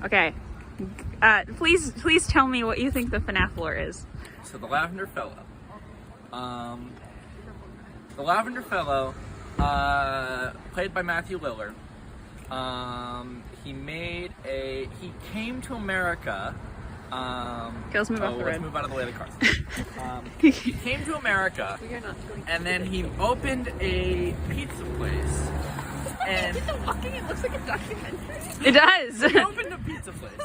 Okay. Please tell me what you think the FNAF lore is. So the Lavender Fellow. The Lavender Fellow, played by Matthew Lillard. He came to America. Let's move off the road. Let's move out of the way of the cars. He came to America, and then he opened a pizza place. And It looks like a documentary. It does. He opened a pizza place.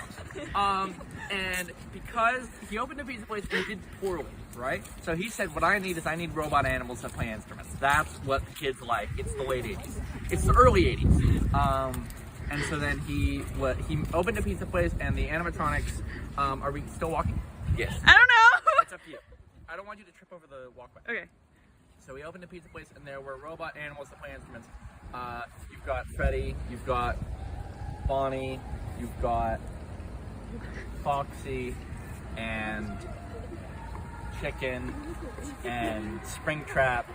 And because he opened a pizza place, he did poorly, right? So he said, what I need is robot animals that play instruments. That's what the kids like. It's the late 80s. It's the early 80s. And so then he opened a pizza place, and the animatronics, are we still walking? Yes. I don't know. It's up to you. I don't want you to trip over the walkway. Okay. So we opened a pizza place, and there were robot animals that play instruments. You've got Freddie, you've got Bonnie, you've got Foxy, and Chicken, and Springtrap,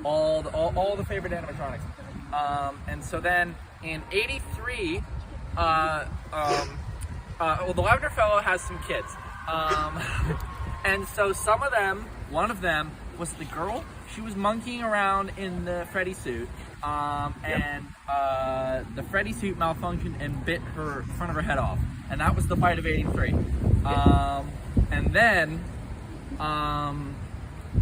all the favorite animatronics. And so then in '83, well, the Lavender Fellow has some kids, and so one of them was the girl. She was monkeying around in the Freddy suit, and the Freddy suit malfunctioned and bit her front of her head off, and that was the fight of '83. And then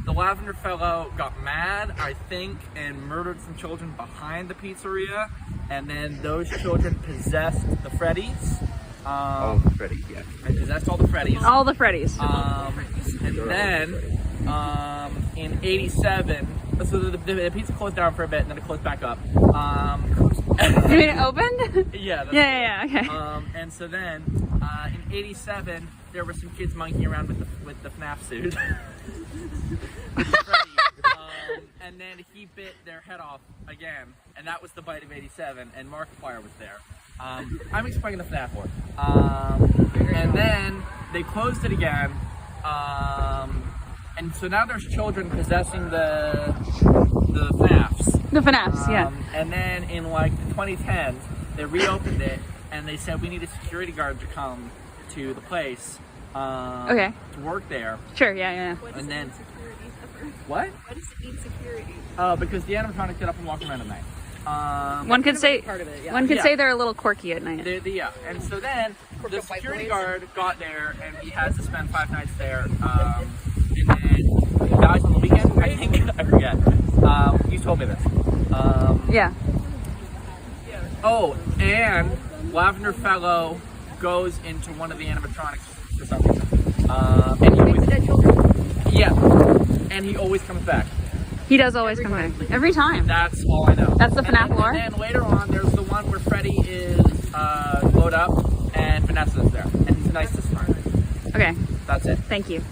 the Lavender Fellow got mad, I think, and murdered some children behind the pizzeria, and then those children possessed the Freddies. All the Freddies, yeah. And possessed all the Freddies. All the Freddies. And then in '87, so the pizza closed down for a bit, and then it closed back up. You mean it opened? Yeah. Yeah. Okay. And so then in '87, there were some kids monkeying around with the FNAF suit. With the Freddy. And then he bit their head off again, and that was the bite of '87, and Markiplier was there. I'm explaining the FNAF lore. And then they closed it again, and so now there's children possessing the FNAFs. The FNAFs, yeah. And then in like the 2010s, they reopened it, and they said we need a security guard to come to the place Okay. to work there. Sure, yeah. And then what? Why does it need security? Because the animatronics get up and walk around at night. One could say part of it, yeah. One could Yeah. say they're a little quirky at night. Yeah, and so then the up by security boys. guard got there, and he has to spend 5 nights there, and then he dies on the weekend, I think. I forget. You told me this. Yeah. Oh, and Lavender Fellow goes into one of the animatronics for some reason. And he always, Dead children. yeah, and he always comes back. He does always come back. Every time. That's all I know. That's the FNAF lore? And then later on, there's the one where Freddy is glowed up, and Vanessa's there, and he's nice this time. Okay. That's it. Thank you.